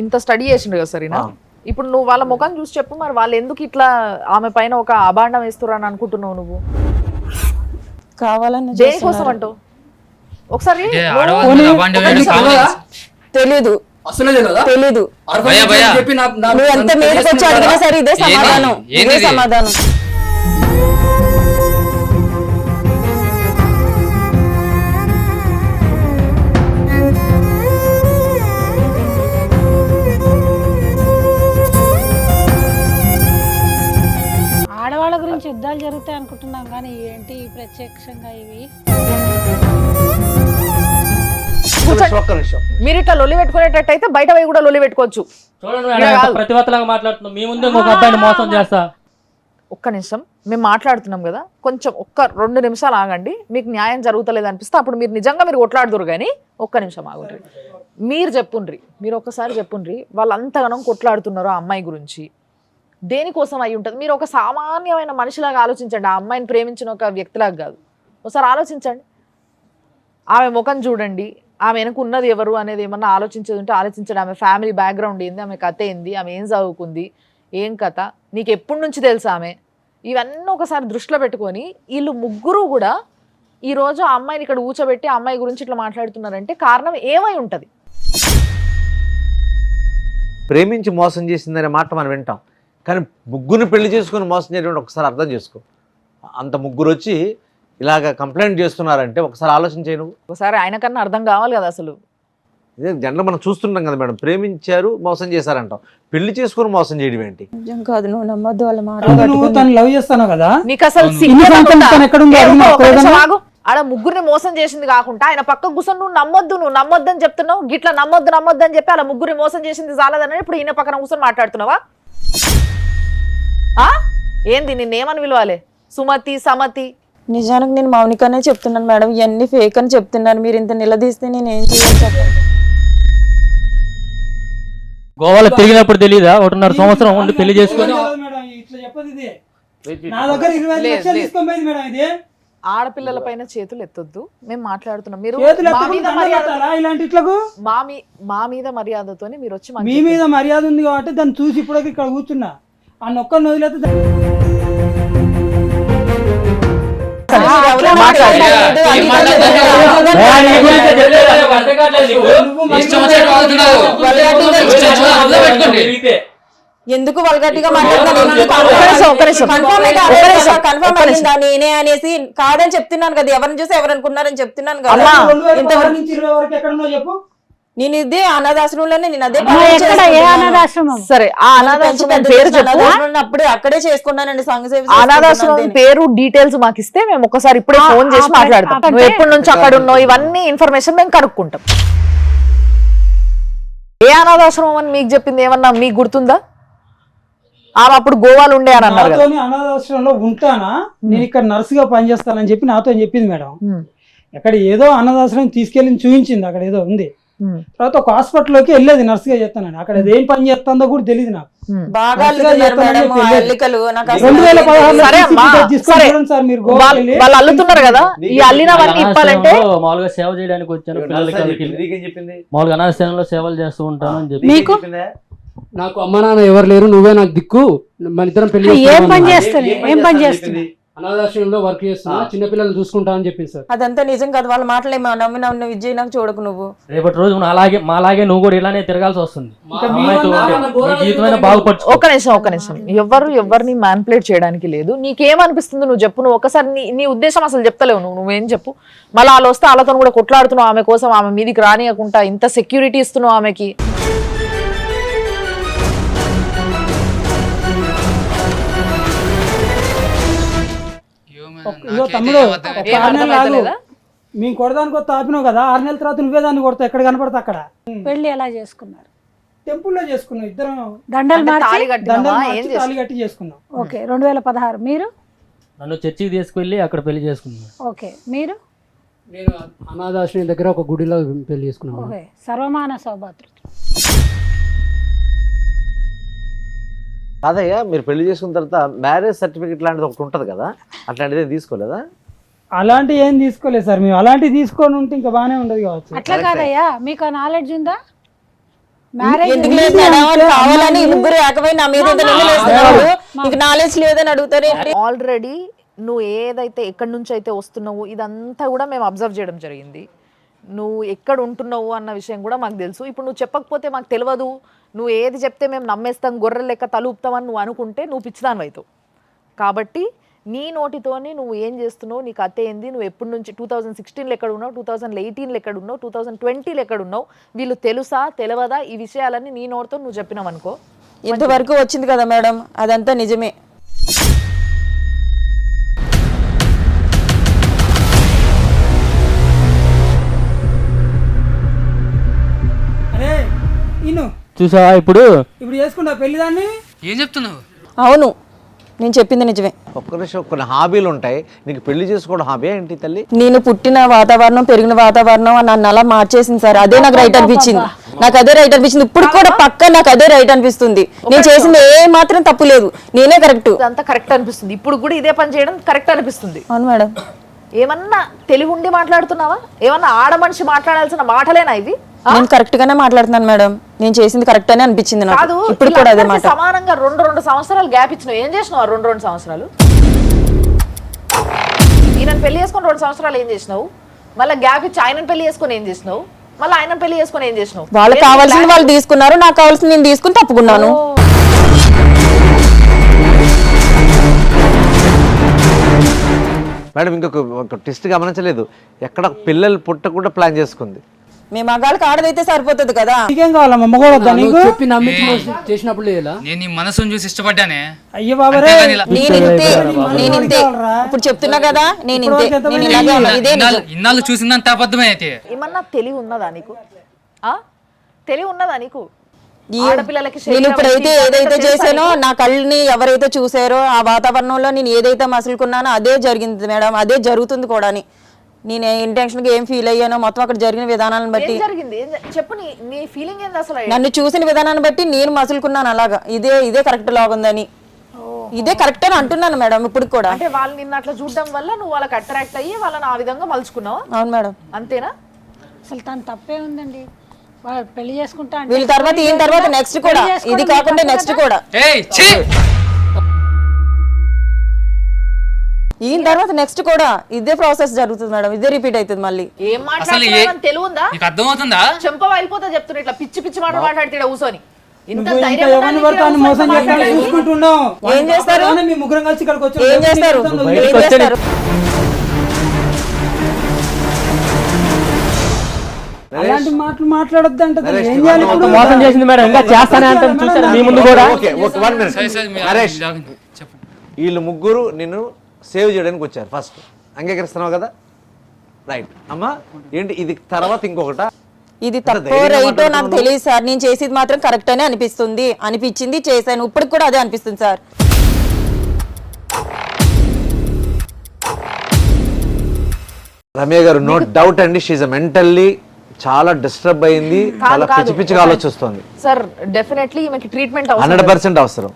ఇంత స్టడీ చేసిండు కదా సరేనా? ఇప్పుడు నువ్వు వాళ్ళ ముఖం చూసి చెప్పు, మరి వాళ్ళు ఎందుకు ఇట్లా ఆమె పైన ఒక అభాండం వేస్తున్నారు అని అనుకుంటున్నావు నువ్వు? కావాలని దేనికోసం అంటావు? ఒకసారి తెలీదు, అసలు తెలీదు. నువ్వు ఎంత మీదకి వచ్చి అడిగినా సరే ఇదే సమాధానం, ఇదే సమాధానం. ఆడవాళ్ళ గురించి యుద్ధాలు జరుగుతాయి అనుకుంటున్నాం, కానీ ఏంటి ప్రత్యక్షంగా ఇవి? ఒక్క నిమిషం. మీరు ఇట్లా లొల్లి పెట్టుకునేటట్టు అయితే బయట పోయి కూడా లొల్లి పెట్టుకోవచ్చు. ప్రతివతలాగా మాట్లాడుతున్నాం, మీ ముందే ఒక అబ్బాయిని మోసం చేస్తా. ఒక్క నిమిషం, మేము మాట్లాడుతున్నాం కదా, కొంచెం 2 నిమిషాలు ఆగండి. మీకు న్యాయం జరుగుతలేదు అనిపిస్తే అప్పుడు మీరు నిజంగా మీరు కొట్లాడుదురు, కానీ ఒక్క నిమిషం ఆగుండ్రి. మీరు చెప్పుండ్రి, మీరు ఒక్కసారి చెప్పుండ్రి, వాళ్ళు అంతగానో కొట్లాడుతున్నారో ఆ అమ్మాయి గురించి దేనికోసం అయి ఉంటుంది? మీరు ఒక సామాన్యమైన మనిషిలాగా ఆలోచించండి, ఆ అమ్మాయిని ప్రేమించిన ఒక వ్యక్తిలాగా కాదు. ఒకసారి ఆలోచించండి, ఆమె ముఖం చూడండి, ఆమె వెనక ఉన్నది ఎవరు అనేది ఏమన్నా ఆలోచించేది ఉంటే ఆలోచించండి. ఆమె ఫ్యామిలీ బ్యాక్గ్రౌండ్ ఏంది, ఆమె కథ ఏంది, ఆమె ఏం చదువుకుంది, ఏం కథ, నీకు ఎప్పటి నుంచి తెలుసు ఆమె, ఇవన్నీ ఒకసారి దృష్టిలో పెట్టుకొని వీళ్ళు ముగ్గురు కూడా ఈ రోజు ఆ అమ్మాయిని ఇక్కడ ఊచబెట్టి ఆ అమ్మాయి గురించి ఇట్లా మాట్లాడుతున్నారంటే కారణం ఏమై ఉంటది? ప్రేమించి మోసం చేసిందనే మాట మనం వింటాం, కానీ ముగ్గురిని పెళ్లి చేసుకుని మోసం చేయడం ఒకసారి అర్థం చేసుకో. అంత ముగ్గురు వచ్చి ఇలాగ కంప్లైంట్ చేస్తున్నారంటే ఒకసారి ఆలోచన చేయ నువ్వు. ఒకసారి ఆయన కన్నా అర్థం కావాలి కదా అసలు. ఇదే జనరల్ మనం చూస్తుంటాం కదా మేడం, ప్రేమించారు మోసం చేశారంటాం, పెళ్లి చేసుకుని మోసం చేయడం ఏంటి? నిజం కాదు, నువ్వు నమ్మొద్దు వాళ్ళ మాట. నువ్వు తను లవ్ చేస్తాను కదా, నీకు అసలు ఆడ ముగ్గురిని మోసం చేసింది కాకుండా ఆయన పక్క కూర్చొని నువ్వు నమ్మొద్దు అని చెప్తున్నావు. గిట్లా నమ్మొద్దు అని చెప్పి అలా ముగ్గురిని మోసం చేసింది చాలదని ఇప్పుడు ఈయన పక్కన కూర్చొని మాట్లాడుతున్నావా? ఏంది నిన్నేమని పిలవాలి? సుమతి, సమతి? నిజానికి నేను మౌనికనే చెప్తున్నాను మేడం, ఇవన్నీ ఫేక్ అని చెప్తున్నాను. మీరు ఇంత నిలదీస్తే నేను ఏం చేయాలి చెప్పండి. గోవాలో తిరిగినప్పుడు తెలీదా 1.5 సంవత్సరం ఉండి పెళ్లి చేసుకొని? ఆడపిల్లల పైన చేతులు ఎత్తొద్దు, మేము మాట్లాడుతున్నాం. మీరు మా మీద మర్యాదతోనే మీరు వచ్చి మీ మీద మర్యాద ఉంది కాబట్టి దాన్ని చూసి ఇప్పుడు ఇక్కడ కూర్చున్నా. ఆ నొక్కని వదిలేస్తే ఎందుకు వల్గట్టిగా నేనే అనేసి కాదని చెప్తున్నాను కదా, ఎవరిని చూసి ఎవరు అనుకున్నారని చెప్తున్నాను కదా. నేను ఇదే అనాథాశ్రమంలోనే నేను అదే సరే. ఆ అనాథాశ్రమం పేరు అప్పుడే అక్కడే చేసుకున్నానండి సంఘ సేవ. అనాథాశ్రమం పేరు డీటెయిల్స్ మాకు ఇస్తే మేము ఒకసారి ఇప్పుడే ఫోన్ చేసి మాట్లాడతాం. నువ్వు ఎప్పటి నుంచి అక్కడ ఉన్నావు ఇవన్నీ ఇన్ఫర్మేషన్ మేము కనుక్కుంటాం. ఏ అనాథాశ్రమం అని మీకు చెప్పింది ఏమన్నా మీకు గుర్తుందా? ఆమె అప్పుడు గోవాలో ఉండే అని అన్నారు కదా. అనాథాశ్రమంలో ఉంటానా, నేను ఇక్కడ నర్సుగా పనిచేస్తానని చెప్పి నాతో చెప్పింది మేడం. అక్కడ ఏదో అనాథాశ్రమం తీసుకెళ్ళి చూపించింది, అక్కడ ఏదో ఉంది. తర్వాత ఒక హాస్పిటల్లోకి వెళ్ళేది నర్సుగా చేస్తానని, అక్కడ ఏం పని చేస్తుందో కూడా తెలియదు నాకు. వాళ్ళు అల్లుతున్నారు కదా, ఈ అల్లినవన్నీ ఇప్పాలంటే మామూలుగా సేవ చేయడానికి వచ్చాను పిల్లలకి, మామూలుగా అనాథాశ్రమంలో సేవలు చేస్తూ ఉంటాను అని చెప్పి. మీకు నాకు అమ్మ నాన్న ఎవరు లేరు, నువ్వే నాకు దిక్కు, మన ఇద్దరం పెళ్లి ఏం పని చేస్తుంది? అనాథాశ్రమంలో వర్క్ చేస్తున్నా, చిన్నపిల్లలు చూసుకుంటా అని చెప్పింది సార్. అదంతా నిజం కాదు, వాళ్ళ మాటలే నమ్మిన ఉన్న విజయ్ నాకు చూడకు నువ్వు. రేపటి రోజు మాలాగే నువ్వు కూడా ఇలానే తిరగాల్సి వస్తుంది. ఒక నిమిషం ఎవరిని మ్యానిపులేట్ చేయడానికి లేదు. నీకేమనిపిస్తుంది నువ్వు చెప్పు. నువ్వు ఒకసారి నీ ఉద్దేశం అసలు చెప్తలేవు. నువ్వేం చెప్పు. మళ్ళీ వాళ్ళు వస్తే వాళ్ళతో కూడా కొట్లాడుతున్నావు ఆమె కోసం, ఆమె మీదికి రానియకుండా ఇంత సెక్యూరిటీ ఇస్తున్నావు ఆమెకి. తమ్ముడు మేము కొడదానికి కొత్త ఆపినావు కదా, 6 నెలల తర్వాత నువ్వే దాన్ని కొడతా, ఎక్కడ కనపడతా అక్కడ. పెళ్లి ఎలా చేసుకున్నారు? టెంపుల్లో చేసుకున్నాం ఇద్దరం, దండలు తాళి కట్టి చేసుకున్నాం. ఓకే. 2016 మీరు నన్ను చర్చికి తీసుకెళ్ళి అక్కడ పెళ్లి చేసుకున్నాను. ఓకే. మీరు? నేను అనాథాశ్రమం దగ్గర ఒక గుడిలో పెళ్లి చేసుకున్నాను. ఓకే. సర్వమాన సౌభాతృ. కాదయ్యా, మీరు పెళ్లి చేసుకున్న తర్వాత మ్యారేజ్ సర్టిఫికెట్ లాంటిది ఒకటి ఉంటుంది కదా, అట్లాంటిది తీసుకోలేదా? అలాంటివి ఏం తీసుకోలేదు సార్ మేము. అలాంటివి తీసుకొని ఉంటే ఇంకా బాగానే ఉండదు కావచ్చు. అట్లా కాదయ్యా, మీకు నాలెడ్జ్ ఉందా? ఆల్రెడీ నువ్వు ఏదైతే ఎక్కడి నుంచి అయితే వస్తున్నావు ఇదంతా కూడా మేము అబ్జర్వ్ చేయడం జరిగింది. నువ్వు ఎక్కడ ఉంటున్నావు అన్న విషయం కూడా మాకు తెలుసు. ఇప్పుడు నువ్వు చెప్పకపోతే మాకు తెలియదు, నువ్వు ఏది చెప్తే మేము నమ్మేస్తాం, గొర్రెల లెక్క తలుపుతామని నువ్వు అనుకుంటే నువ్వు పిచ్చిదాని అవుతావు. కాబట్టి నీ నోటితోని నువ్వు ఏం చేస్తున్నావు, నీకు అత్తే ఏంది, నువ్వు ఎప్పటి నుంచి 2016లో ఎక్కడ ఉన్నావు, 2018లో ఎక్కడ ఉన్నావు, 2020లో ఎక్కడ ఉన్నావు, వీళ్ళు తెలుసా తెలియదా, ఈ విషయాలన్నీ నీ నోటితో నువ్వు చెప్పినావు అనుకో. ఇంతవరకు వచ్చింది కదా మేడం, అదంతా నిజమే. చూసా ఇప్పుడు చేసుకుంటా పెళ్లి దాన్ని. ఏం చెప్తున్నావు? అవును, నేను చెప్పింది నిజమే. ఒక్క నిమిషం, కొన్ని హాబీలు ఉంటాయి, నీకు పెళ్లి చేసుకోవడం హాబీ ఏంటి తల్లి? నేను పుట్టిన వాతావరణం, పెరిగిన వాతావరణం నన్ను అలా మార్చేసింది సార్. అదే నాకు రైట్ అనిపించింది. ఇప్పుడు కూడా పక్క నాకు అదే రైట్ అనిపిస్తుంది. నేను చేసింది ఏ మాత్రం తప్పు లేదు, నేనే కరెక్ట్. అంతా కరెక్ట్ అనిపిస్తుంది. ఇప్పుడు కూడా ఇదే పని చేయడం కరెక్ట్ అనిపిస్తుంది. అవును మేడం. ఏమన్నా తెలివి ఉండి మాట్లాడుతున్నావా? ఏమన్నా ఆడ మనిషి మాట్లాడాల్సిన మాటలేనా ఇవి? నేను కరెక్ట్ గానే మాట్లాడుతున్నాను మేడం. నేను చేసింది కరెక్ట్ అని అనిపించింది నాకు. ఇప్పుడు కూడా అదే మాట. సమానంగా 2 సంవత్సరాలు గ్యాప్ ఇచ్చినావు. ఏం చేసినావు 2 సంవత్సరాలు? ఈయన పెళ్లి చేసుకొని 2 సంవత్సరాలు ఏం చేసినావు? మళ్ళీ గ్యాప్ ఇచ్చి ఆయనను పెళ్లి చేసుకొని ఏం చేసినావు? మళ్ళీ ఆయన పెళ్లి చేసుకొని ఏం చేసినావు? వాళ్ళకి కావాల్సింది వాళ్ళు తీసుకున్నారు, నాకు కావాల్సింది నేను తీసుకుని తప్పుకున్నాను. మేడం ఇంకొక టెస్ట్ గమనించలేదు, ఎక్కడ పిల్లలు పుట్టకుండా ప్లాన్ చేసుకుంది. మీ మగాళ్ళకి ఆడదైతే సరిపోతుంది కదా. నీకేం కావాలమ్మా? మగ వద్దా నీకు? చెప్పి నమ్మించి చేసినప్పుడు లేదా? నేను నీ మనసును చూసి ఇష్టపడ్డానే. అయ్యో బాబరే, నేనింతే ఇప్పుడు చెప్తున్నా కదా, నేనింతే. నేను ఇలాగే ఉన్నా. ఇదే నిజం. ఇన్నాళ్ళు చూసిందంత అబద్ధమే అయితే. ఏమన్నా తెలివి ఉన్నదా నీకు? తెలివి ఉన్నదా నీకు? ఆడపిల్లలకి నేను ఇప్పుడైతే ఏదైతే చేశానో, నా కళ్ళని ఎవరైతే చూసారో ఆ వాతావరణంలో నేను ఏదైతే మసులుకున్నానో అదే జరిగింది మేడం, అదే జరుగుతుంది కూడా. నేను ఇంటెన్షన్ గా ఏం ఫీల్ అయ్యానో మొత్తం అక్కడ జరిగిన విధానాలను బట్టి చెప్పు. నీ ఫీలింగ్ ఏంది అసలు? నన్ను చూసిన విధానాన్ని బట్టి నేను మసులుకున్నాను అలాగా. ఇదే కరెక్ట్ లాగుందని, ఇదే కరెక్ట్ అని అంటున్నాను మేడం ఇప్పుడు కూడా. అంటే వాళ్ళు నిన్న అట్లా చూడడం వల్ల నువ్వు వాళ్ళకి అట్రాక్ట్ అయ్యి వాళ్ళని ఆ విధంగా మలుచుకున్నావు? అవును మేడం. అంతేనా? అసలు తను తప్పే ఉందండి. వాళ్ళు పెళ్లి చేసుకుంటా అంటే వీళ్ళ తర్వాత ఈయన తర్వాత నెక్స్ట్ కూడా, ఇది కాకుండా నెక్స్ట్ కూడా, ఈయన తర్వాత నెక్స్ట్ కూడా ఇదే ప్రాసెస్ జరుగుతుంది మేడం, ఇదే రిపీట్ అవుతుంది మళ్ళీ. ఏం మాట్లాడుతున్నావు? తెలివి ఉందా? అర్థమవుతుందా? చెంప వెళ్ళిపోతా చెప్తున్నా, ఇట్లా పిచ్చి పిచ్చి మాట మాట్లాడితే కూర్చొని. ఏం చేస్తారు? మీ ముగ్గురం కలిసి ఇక్కడికి వచ్చి ఏం చేస్తారు? ఏం చేస్తారు? అలాంటి మాటలు మాట్లాడొద్దు అంటే ఏం చేయాలి? ఇప్పుడు మోసం చేసింది మేడం, ఇంకా చేస్తానే అంటాను. చూసారా మీ ముందు కూడా. నరేష్, వీళ్ళు ముగ్గురు నిన్ను సేవ్ చేయడానికి వచ్చారు. ఫస్ట్ అంగీకరిస్తున్నావు కదా? రైట్ అమ్మా. ఏంటి ఇది తర్వాత ఇంకొకట? ఇది తప్పో రైటో నాకు తెలియదు సార్, నేను చేసేది మాత్రం కరెక్ట్ అని అనిపించింది, చేశాను. ఇప్పటికి కూడా అదే అనిపిస్తుంది సార్. రమ్య గారు, నో డౌట్ అండి, షీఈ్ మెంటల్లీ చాలా డిస్టర్బ్ అయింది, చాలా పిచ్చి పిచ్చిగా ఆలోచిస్తుంది. సార్ డెఫినెట్లీ ఈమెకి ట్రీట్మెంట్ 100% అవసరం.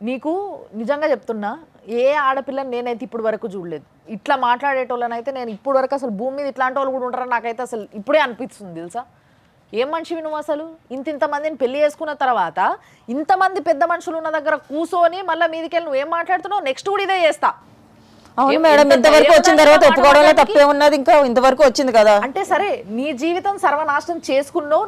నీకు నిజంగా చెప్తున్నా, ఏ ఆడపిల్లని నేనైతే ఇప్పుడు వరకు చూడలేదు. ఇట్లా మాట్లాడేటోళ్ళనైతే నేను ఇప్పుడు వరకు అసలు భూమి మీద ఇట్లాంటి వాళ్ళు కూడా ఉంటారని నాకైతే అసలు ఇప్పుడే అనిపిస్తుంది తెలుసా. ఏం మనిషివి నువ్వు అసలు? ఇంతమందిని పెళ్లి చేసుకున్న తర్వాత ఇంతమంది పెద్ద మనుషులు ఉన్న దగ్గర కూర్చొని మళ్ళీ మీదికెళ్ళి నువ్వేం మాట్లాడుతున్నావు? నెక్స్ట్ కూడా ఇదే చేస్తా. అవును మేడం, ఇంతవరకు వచ్చిన తర్వాత ఒప్పుకోవడంలో తప్పే ఉన్నది, ఇంకా ఇంతవరకు వచ్చింది కదా. అంటే సరే, నీ జీవితం సర్వనాశనం చేసుకున్నావు,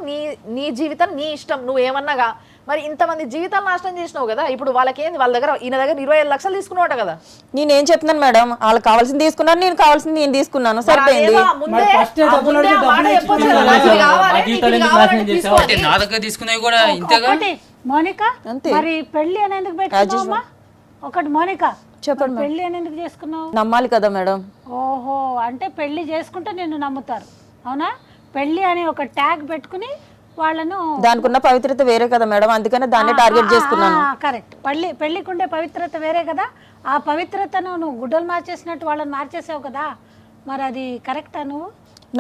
నీ జీవితం నీ ఇష్టం, నువ్వు ఏమన్నాగా. మరి ఇంతమంది జీవితాలు నాశనం చేసినావు కదా. ఇప్పుడు వాళ్ళకేంది? వాళ్ళ దగ్గర ఈయన దగ్గర 25 లక్షలు తీసుకున్నావట కదా. నేనేం చెప్తున్నాను మేడం, వాళ్ళకి కావాల్సింది తీసుకున్నాను, నేను కావాల్సింది నేను తీసుకున్నాను, సరిపోయింది. నా దగ్గర తీసుకునేవి కూడా ఇంతేగా. మోనిక, మరి పెళ్లి అని ఎందుకు పెట్టుకున్నావమ్మా? ఒకటి మోనిక చెప్పండి, పెళ్లి అని ఎందుకు చేసుకున్నావు? నమ్మాలి కదా మేడం. ఓహో, అంటే పెళ్లి చేసుకుంటే నిన్ను నమ్ముతారు, అవునా? పెళ్లి అని ఒక ట్యాగ్ పెట్టుకుని వాళ్ళను, దానికి ఉన్న పవిత్రత వేరే కదా మేడం, అందుకనే దాన్ని టార్గెట్ చేసుకున్నాను. కరెక్ట్. పెళ్లికుండే పవిత్రత వేరే కదా. ఆ పవిత్రతను నువ్వు గుడ్డలు మార్చేసినట్టు వాళ్ళని మార్చేసావు కదా. మరి అది కరెక్టా? నువ్వు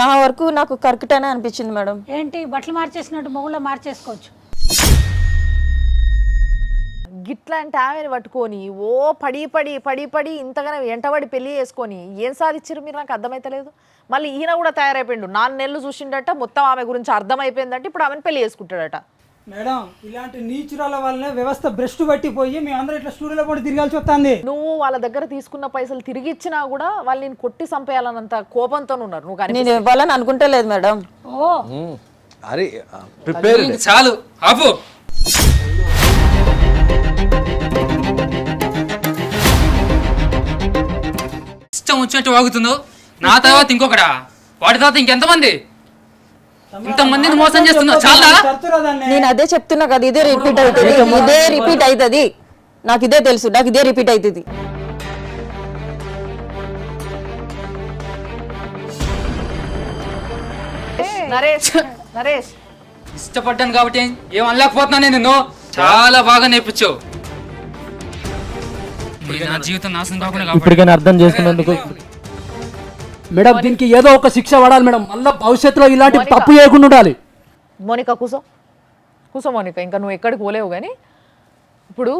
నా వరకు నాకు కరెక్ట్ అనే అనిపించింది మేడం. ఏంటి బట్టలు మార్చేసినట్టు మొగుళ్ళ మార్చేసుకోవచ్చు? గిట్లాంటి ఆమెను పట్టుకొని ఓ పడి ఇంతగానే వెంటబడి పెళ్లి చేసుకొని ఏం సాధించారు మీరు? నాకు అర్థమైతలేదు. మళ్ళీ ఈయన కూడా తయారైపోయిండు, 4 నెలలు చూసిండట, మొత్తం ఆమె గురించి అర్థమైపోయిందంటే ఇప్పుడు ఆమెను పెళ్లి చేసుకుంటాడట. మేడం, ఇలాంటి నీచురాల వల్లనే వ్యవస్థ భ్రష్టు పట్టిపోయి మేమందరం ఇట్లా స్టూడియోలో కూడా తిరగాల్సి వస్తుంది. నువ్వు వాళ్ళ దగ్గర తీసుకున్న పైసలు తిరిగి ఇచ్చినా కూడా వాళ్ళు నేను కొట్టి చంపేయాలన్నంత కోపంతో ఉన్నారు. నువ్వు నేను ఇవ్వాలని అనుకుంటే లేదు మేడం. ఓ అరే ప్రిపేర్ చాలు ఆపు. ఇష్టం వచ్చినట్టు వాగుతుందో. నా తర్వాత ఇంకొకడా, వాడి తర్వాత ఇంకెంతమంది? ఇంతమందిని మోసం చేస్తున్నావు, చాలా. నేను అదే చెప్తున్నా కదా, ఇదే రిపీట్ అవుతుంది, నాకు ఇదే తెలుసు, నాకు ఇదే రిపీట్ అవుతుంది. నరేష్, ఇష్టపడ్డాను కాబట్టి ఏం అనలేకపోతున్నా నేను. చాలా బాగా నేర్పించావు. నా జీవితం నాశనం కాకుండా ఇప్పటికైనా అర్థం చేసుకున్నందుకు. మేడం, దీనికి ఏదో ఒక శిక్ష పడాలి మేడం, మళ్ళీ భవిష్యత్తులో ఇలాంటి తప్పు చేయకుండా ఉండాలి. మోనిక కూసో మోనిక, ఇంకా నువ్వు ఎక్కడికి పోలేవు. కానీ ఇప్పుడు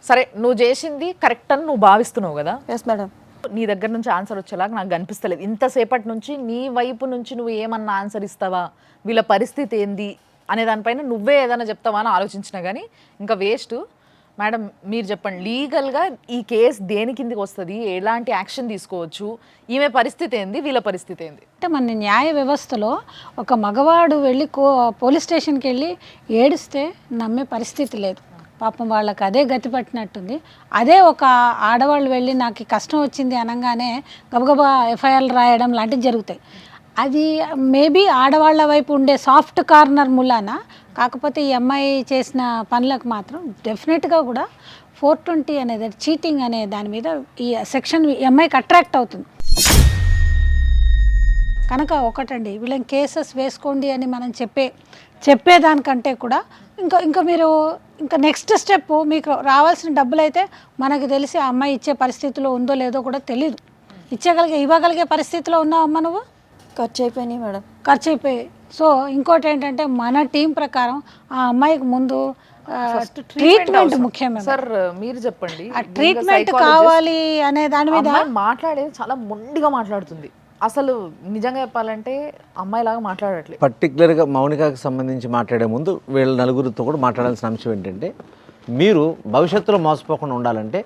సరే, నువ్వు చేసింది కరెక్ట్ అని నువ్వు భావిస్తున్నావు కదా. Yes madam. నీ దగ్గర నుంచి ఆన్సర్ వచ్చేలాగా నాకు కనిపిస్తలేదు. ఇంతసేపటి నుంచి నీ వైపు నుంచి నువ్వు ఏమన్నా ఆన్సర్ ఇస్తావా, వీళ్ళ పరిస్థితి ఏంది అనే దానిపైన నువ్వే ఏదైనా చెప్తావా అని ఆలోచించినా కానీ ఇంకా వేస్ట్. మేడం మీరు చెప్పండి, లీగల్గా ఈ కేసు దేని కిందకి వస్తుంది, ఎలాంటి యాక్షన్ తీసుకోవచ్చు, ఈమె పరిస్థితి ఏంది, వీళ్ళ పరిస్థితి ఏంది? అంటే మన న్యాయ వ్యవస్థలో ఒక మగవాడు వెళ్ళి పోలీస్ స్టేషన్కి వెళ్ళి ఏడిస్తే నమ్మే పరిస్థితి లేదు. పాపం వాళ్ళకి అదే గతి పట్టినట్టుంది. అదే ఒక ఆడవాళ్ళు వెళ్ళి నాకు ఈ కష్టం వచ్చింది అనగానే గబగబా ఎఫ్ఐఆర్లు రాయడం లాంటివి జరుగుతాయి. అది మేబీ ఆడవాళ్ళ వైపు ఉండే సాఫ్ట్ కార్నర్ మూలాన. కాకపోతే ఈ అమ్మాయి చేసిన పనులకు మాత్రం డెఫినెట్గా కూడా 420 అనేది చీటింగ్ అనే దాని మీద ఈ సెక్షన్ ఈ అమ్మాయికి అట్రాక్ట్ అవుతుంది కనుక. ఒకటండి, వీళ్ళని కేసెస్ వేసుకోండి అని మనం చెప్పేదానికంటే కూడా ఇంకా మీరు ఇంకా నెక్స్ట్ స్టెప్ మీకు రావాల్సిన డబ్బులు అయితే మనకు తెలిసి ఆ అమ్మాయి ఇచ్చే పరిస్థితిలో ఉందో లేదో కూడా తెలియదు. ఇవ్వగలిగే పరిస్థితిలో ఉన్నావు అమ్మ నువ్వు? ఖర్చు అయిపోయినాయి మేడం. ఖర్చు అయిపోయాయి. సో ఇంకోటి ఏంటంటే మన టీం ప్రకారం ఆ అమ్మాయికి ముందు ట్రీట్మెంట్ ముఖ్యమే. సార్ మీరు చెప్పండి, ఆ ట్రీట్మెంట్ కావాలి అనే దాని మీద మాట్లాడేది చాలా మొండిగా మాట్లాడుతుంది. అసలు నిజంగా చెప్పాలంటే అమ్మాయిలాగా మాట్లాడట్లేదు. పర్టికులర్గా మౌనికకి సంబంధించి మాట్లాడే ముందు వీళ్ళ నలుగురితో కూడా మాట్లాడాల్సిన అంశం ఏంటంటే, మీరు భవిష్యత్తులో మోసపోకుండా ఉండాలంటే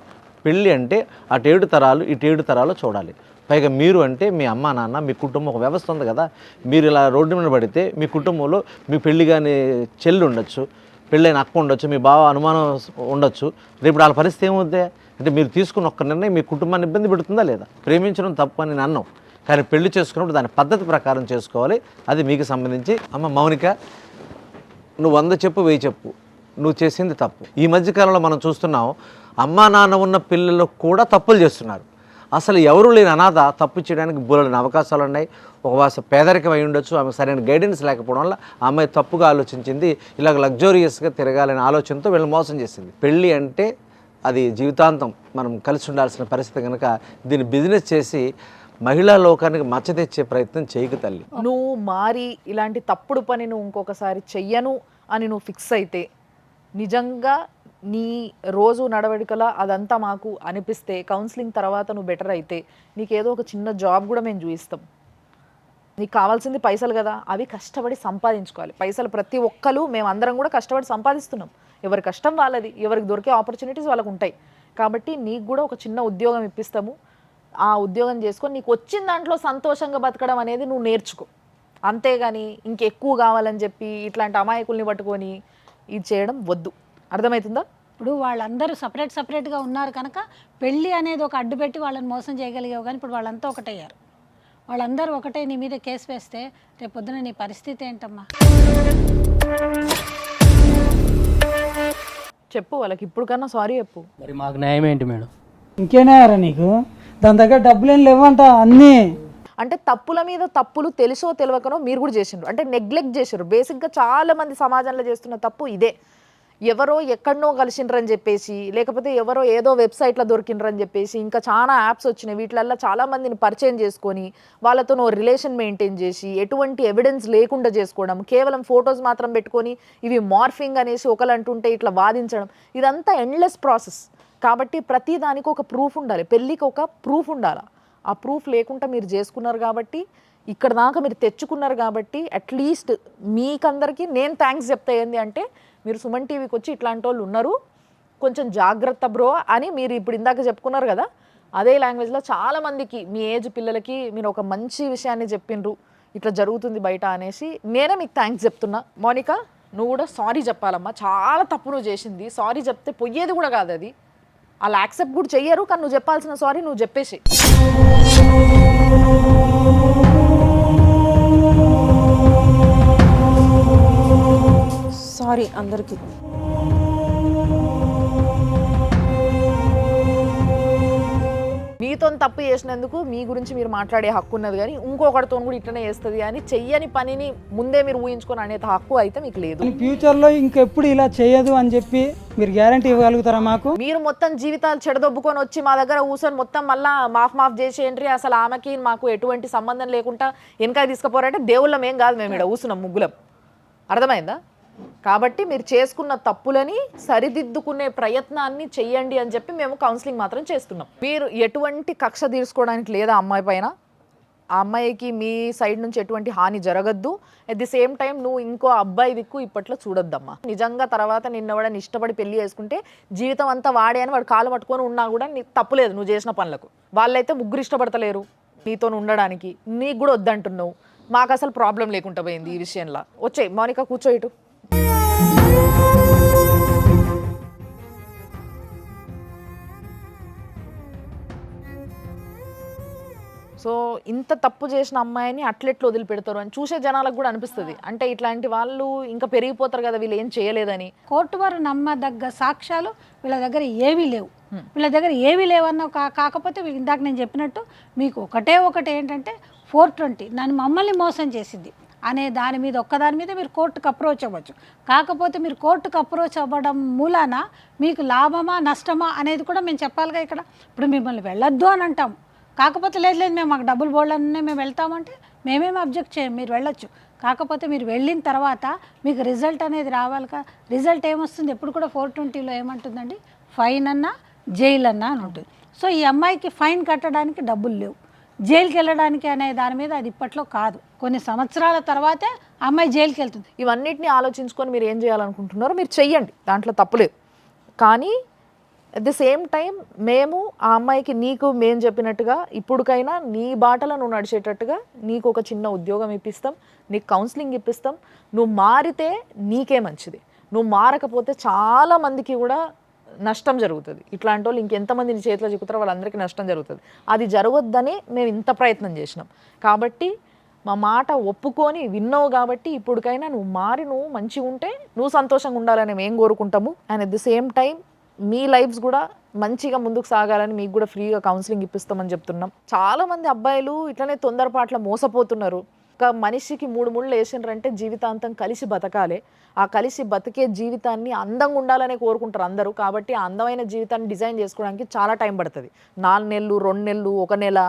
పెళ్ళి అంటే అటు 7 తరాలు ఇటు 7 తరాలు చూడాలి. పైగా మీరు అంటే మీ అమ్మ నాన్న మీ కుటుంబం ఒక వ్యవస్థ ఉంది కదా. మీరు ఇలా రోడ్డు మీద పడితే మీ కుటుంబంలో మీ పెళ్ళి కానీ చెల్లి ఉండొచ్చు, పెళ్ళైన అక్క ఉండొచ్చు, మీ బావ అనుమానం ఉండొచ్చు. రేపు వాళ్ళ పరిస్థితి ఏమవుద్ది అంటే, మీరు తీసుకున్న ఒక్క నిర్ణయం మీ కుటుంబాన్ని ఇబ్బంది పెడుతుందా లేదా? ప్రేమించడం తప్పు అని నేను అన్నాం, కానీ పెళ్లి చేసుకున్నప్పుడు దాని పద్ధతి ప్రకారం చేసుకోవాలి. అది మీకు సంబంధించి. అమ్మ మౌనిక, నువ్వు 100 చెప్పు 1000 చెప్పు, నువ్వు చేసింది తప్పు. ఈ మధ్యకాలంలో మనం చూస్తున్నాం, అమ్మా నాన్న ఉన్న పిల్లలు కూడా తప్పులు చేస్తున్నారు. అసలు ఎవరు లేని అనాథ తప్పు చేయడానికి బోలెడని అవకాశాలు ఉన్నాయి. ఒక పేదరికం అయి ఉండొచ్చు, ఆమె సరైన గైడెన్స్ లేకపోవడం వల్ల ఆ అమ్మాయి తప్పుగా ఆలోచించింది. ఇలాగ లగ్జూరియస్గా తిరగాలనే ఆలోచనతో వీళ్ళని మోసం చేసింది. పెళ్ళి అంటే అది జీవితాంతం మనం కలిసి ఉండాల్సిన పరిస్థితి కనుక దీన్ని బిజినెస్ చేసి మహిళా లోకానికి మచ్చ తెచ్చే ప్రయత్నం చేయకు తల్లి. నువ్వు మారి ఇలాంటి తప్పుడు పని నువ్వు ఇంకొకసారి చెయ్యను అని నువ్వు ఫిక్స్ అయితే, నిజంగా నీ రోజు నడవడికలా అదంతా మాకు అనిపిస్తే, కౌన్సిలింగ్ తర్వాత నువ్వు బెటర్ అయితే నీకేదో ఒక చిన్న జాబ్ కూడా మేము చూపిస్తాం. నీకు కావాల్సింది పైసలు కదా, అవి కష్టపడి సంపాదించుకోవాలి. పైసలు ప్రతి ఒక్కరు మేమందరం కూడా కష్టపడి సంపాదిస్తున్నాం. ఎవరి కష్టం వాళ్ళది, ఎవరికి దొరికే ఆపర్చునిటీస్ వాళ్ళకు ఉంటాయి. కాబట్టి నీకు కూడా ఒక చిన్న ఉద్యోగం ఇప్పిస్తాము. ఆ ఉద్యోగం చేసుకొని నీకు వచ్చిన దాంట్లో సంతోషంగా బతకడం అనేది నువ్వు నేర్చుకో. అంతేగాని ఇంకెక్కువ కావాలని చెప్పి ఇట్లాంటి అమాయకుల్ని పట్టుకొని ఇది చేయడం వద్దు. అర్థమవుతుందా? ఇప్పుడు వాళ్ళందరూ సపరేట్గా ఉన్నారు కనుక పెళ్ళి అనేది ఒక అడ్డు పెట్టి వాళ్ళని మోసం చేయగలిగావు. కానీ ఇప్పుడు వాళ్ళంతా ఒకటయ్యారు. వాళ్ళందరూ ఒకటే నీ మీద కేసు వేస్తే రేపు పొద్దున నీ పరిస్థితి ఏంటమ్మా? చెప్పు వాళ్ళకి ఇప్పుడు కన్నా సారీ చెప్పు. మరి మాకు న్యాయం ఏంటి మేడం? ఇంకేనారా నీకు? దాని దగ్గర డబ్బులు ఏం లేవంట అన్నీ. అంటే తప్పుల మీద తప్పులు తెలుసో తెలియకనో మీరు కూడా చేసిండ్రు, అంటే నెగ్లెక్ట్ చేసారు. బేసిక్గా చాలా మంది సమాజంలో చేస్తున్న తప్పు ఇదే. ఎవరో ఎక్కడనో కలిసిండ్రని చెప్పేసి, లేకపోతే ఎవరో ఏదో వెబ్సైట్లో దొరికిండ్రని చెప్పేసి, ఇంకా చాలా యాప్స్ వచ్చినాయి, వీటిలల్లో చాలామందిని పరిచయం చేసుకొని వాళ్ళతో రిలేషన్ మెయింటైన్ చేసి ఎటువంటి ఎవిడెన్స్ లేకుండా చేసుకోవడం, కేవలం ఫొటోస్ మాత్రం పెట్టుకొని ఇవి మార్ఫింగ్ అనేసి ఒకరు అంటుంటే ఇట్లా వాదించడం, ఇదంతా ఎండ్లెస్ ప్రాసెస్. కాబట్టి ప్రతి దానికి ఒక ప్రూఫ్ ఉండాలి. పెళ్ళికి ఒక ప్రూఫ్ ఉండాలి. ఆ ప్రూఫ్ లేకుండా మీరు చేసుకున్నారు కాబట్టి, ఇక్కడ దాకా మీరు తెచ్చుకున్నారు కాబట్టి, అట్లీస్ట్ మీకందరికీ నేను థ్యాంక్స్ చెప్తా. ఏంది అంటే, మీరు సుమన్ టీవీకి వచ్చి ఇట్లాంటి వాళ్ళు ఉన్నారు, కొంచెం జాగ్రత్త బ్రో అని మీరు ఇప్పుడు ఇందాక చెప్పుకున్నారు కదా, అదే లాంగ్వేజ్లో చాలామందికి మీ ఏజ్ పిల్లలకి మీరు ఒక మంచి విషయాన్ని చెప్పిండ్రు, ఇట్లా జరుగుతుంది బయట అనేసి నేనే మీకు థ్యాంక్స్ చెప్తున్నా. మౌనిక, నువ్వు కూడా సారీ చెప్పాలమ్మా. చాలా తప్పు నువ్వు చేసింది. సారీ చెప్తే పోయేది కూడా కాదు అది. అలా యాక్సెప్ట్ కూడా చెయ్యరు, కానీ నువ్వు చెప్పాల్సిన సారీ నువ్వు చెప్పేసి. సారీ అందరికీ. మీతో తప్పు చేసినందుకు మీ గురించి మీరు మాట్లాడే హక్కు ఉన్నది, కానీ ఇంకొకటితో కూడా ఇట్లనే చేస్తుంది అని చెయ్యని పనిని ముందే మీరు ఊహించుకొని అనే హక్కు అయితే మీకు లేదు. ఫ్యూచర్లో ఇంకెప్పుడు ఇలా చేయదు అని చెప్పి మీరు గ్యారంటీ ఇవ్వగలుగుతారా మాకు? మీరు మొత్తం జీవితాలు చెడదొబ్బుకొని వచ్చి మా దగ్గర కూర్చొని మొత్తం మళ్ళీ మాఫ్ చేసేయండి, అసలు ఆమెకి మాకు ఎటువంటి సంబంధం లేకుండా వెనకాల తీసుకుపోరంటే దేవుళ్ళం ఏం కాదు, మేము ఇక్కడ కూర్చున్నాం ముగ్గులం. అర్థమైందా? కాబట్టి మీరు చేసుకున్న తప్పులని సరిదిద్దుకునే ప్రయత్నాన్ని చెయ్యండి అని చెప్పి మేము కౌన్సిలింగ్ మాత్రం చేస్తున్నాం. మీరు ఎటువంటి కక్ష తీర్చుకోవడానికి లేదా అమ్మాయి పైన, ఆ అమ్మాయికి మీ సైడ్ నుంచి ఎటువంటి హాని జరగద్దు. అట్ ది సేమ్ టైం నువ్వు ఇంకో అబ్బాయి దిక్కు ఇప్పట్లో చూడొద్దమ్మా. నిజంగా తర్వాత నిన్నవాడని ఇష్టపడి పెళ్లి చేసుకుంటే జీవితం అంతా వాడే అని వాడు కాలు పట్టుకొని ఉన్నా కూడా నీకు తప్పులేదు నువ్వు చేసిన పనులకు. వాళ్ళైతే ముగ్గురు ఇష్టపడతలేరు నీతో ఉండడానికి, నీకు కూడా వద్దంటున్నావు. మాకు అసలు ప్రాబ్లం లేకుండా పోయింది ఈ విషయంలో. వచ్చేయి మౌనిక, కూర్చో ఇటు. సో ఇంత తప్పు చేసిన అమ్మాయిని అట్లెట్లు వదిలిపెడతారు అని చూసే జనాలకు కూడా అనిపిస్తుంది. అంటే ఇట్లాంటి వాళ్ళు ఇంకా పెరిగిపోతారు కదా, వీళ్ళు ఏం చేయలేదని. కోర్టు వారు నమ్మదగ్గ సాక్ష్యాలు వీళ్ళ దగ్గర ఏవీ లేవు. వీళ్ళ దగ్గర ఏవీ లేవన్న కాకపోతే ఇందాక నేను చెప్పినట్టు మీకు ఒకటి ఏంటంటే 420 నన్ను మమ్మల్ని మోసం చేసింది అనే దాని మీద ఒక్కదాని మీద మీరు కోర్టుకు అప్రోచ్ అవ్వచ్చు. కాకపోతే మీరు కోర్టుకు అప్రోచ్ అవ్వడం మూలాన మీకు లాభమా నష్టమా అనేది కూడా మేము చెప్పాలిగా ఇక్కడ. ఇప్పుడు మిమ్మల్ని వెళ్ళొద్దు అని అంటాం, కాకపోతే లేదు మేము మాకు డబ్బులు బోల్డనే మేము వెళ్తామంటే మేమేమి అబ్జెక్ట్ చేయం, మీరు వెళ్ళొచ్చు. కాకపోతే మీరు వెళ్ళిన తర్వాత మీకు రిజల్ట్ అనేది రావాలిగా. రిజల్ట్ ఏమొస్తుంది ఎప్పుడు కూడా 420లో ఏమంటుందండి, ఫైన్ అన్నా జైలు అన్నా అని ఉంటుంది. సో ఈ అమ్మాయికి ఫైన్ కట్టడానికి డబ్బులు లేవు, జైలుకి వెళ్ళడానికి అనే దాని మీద అది ఇప్పట్లో కాదు, కొన్ని సంవత్సరాల తర్వాతే అమ్మాయి జైలుకి వెళ్తుంది. ఇవన్నిటిని ఆలోచించుకొని మీరు ఏం చేయాలనుకుంటున్నారో మీరు చెయ్యండి, దాంట్లో తప్పులేదు. కానీ అట్ ది సేమ్ టైం మేము ఆ అమ్మాయికి నీకు మేము చెప్పినట్టుగా ఇప్పుడుకైనా నీ బాటలో నువ్వు నడిచేటట్టుగా నీకు ఒక చిన్న ఉద్యోగం ఇప్పిస్తాం, నీకు కౌన్సిలింగ్ ఇప్పిస్తాం. నువ్వు మారితే నీకే మంచిది, నువ్వు మారకపోతే చాలామందికి కూడా నష్టం జరుగుతుంది. ఇట్లాంటి వాళ్ళు ఇంకెంతమంది నీ చేతిలో చిక్కుతారో వాళ్ళందరికీ నష్టం జరుగుతుంది. అది జరగొద్దని మేము ఇంత ప్రయత్నం చేసినాం. కాబట్టి మా మాట ఒప్పుకొని విన్నావు కాబట్టి ఇప్పటికైనా నువ్వు మారి నువ్వు మంచిగా ఉంటే నువ్వు సంతోషంగా ఉండాలని మేము కోరుకుంటాము. And at the same time మీ లైఫ్స్ కూడా మంచిగా ముందుకు సాగాలని మీకు కూడా ఫ్రీగా కౌన్సిలింగ్ ఇప్పిస్తామని చెప్తున్నాం. చాలామంది అబ్బాయిలు ఇట్లనే తొందరపాట్ల మోసపోతున్నారు. ఒక మనిషికి 3 ముళ్ళు వేసిండ్రంటే జీవితాంతం కలిసి బతకాలి. ఆ కలిసి బతికే జీవితాన్ని అందంగా ఉండాలనే కోరుకుంటారు అందరూ. కాబట్టి ఆ అందమైన జీవితాన్ని డిజైన్ చేసుకోవడానికి చాలా టైం పడుతుంది. 4 నెలలు, 2 నెలలు, 1 నెల,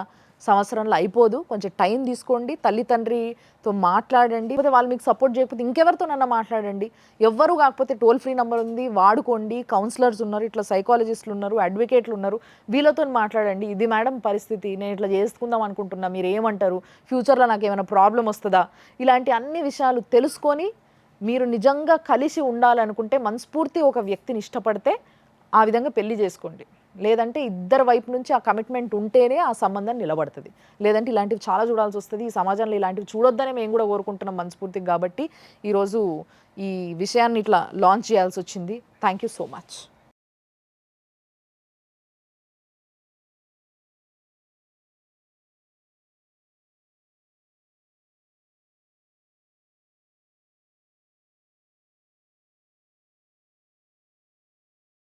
సంవత్సరంలో అయిపోదు. కొంచెం టైం తీసుకోండి, తల్లిదండ్రితో మాట్లాడండి. లేకపోతే వాళ్ళు మీకు సపోర్ట్ చేయకపోతే ఇంకెవరితోనన్నా మాట్లాడండి. ఎవ్వరు కాకపోతే టోల్ ఫ్రీ నెంబర్ ఉంది, వాడుకోండి. కౌన్సిలర్స్ ఉన్నారు, ఇట్లా సైకాలజిస్టులు ఉన్నారు, అడ్వకేట్లు ఉన్నారు, వీళ్ళతో మాట్లాడండి. ఇది మేడం పరిస్థితి, నేను ఇట్లా చేసుకుందాం అనుకుంటున్నా, మీరు ఏమంటారు, ఫ్యూచర్లో నాకు ఏమైనా ప్రాబ్లం వస్తుందా, ఇలాంటి అన్ని విషయాలు తెలుసుకొని మీరు నిజంగా కలిసి ఉండాలనుకుంటే మనస్ఫూర్తి ఒక వ్యక్తిని ఇష్టపడితే ఆ విధంగా పెళ్లి చేసుకోండి. లేదంటే ఇద్దరు వైపు నుంచి ఆ కమిట్మెంట్ ఉంటేనే ఆ సంబంధం నిలబడుతుంది. లేదంటే ఇలాంటివి చాలా చూడాల్సి వస్తుంది. ఈ సమాజంలో ఇలాంటివి చూడొద్దనే మేము కూడా కోరుకుంటున్నాం మనస్ఫూర్తిగా. కాబట్టి ఈరోజు ఈ విషయాన్ని ఇట్లా లాంచ్ చేయాల్సి వచ్చింది. Thank you so much.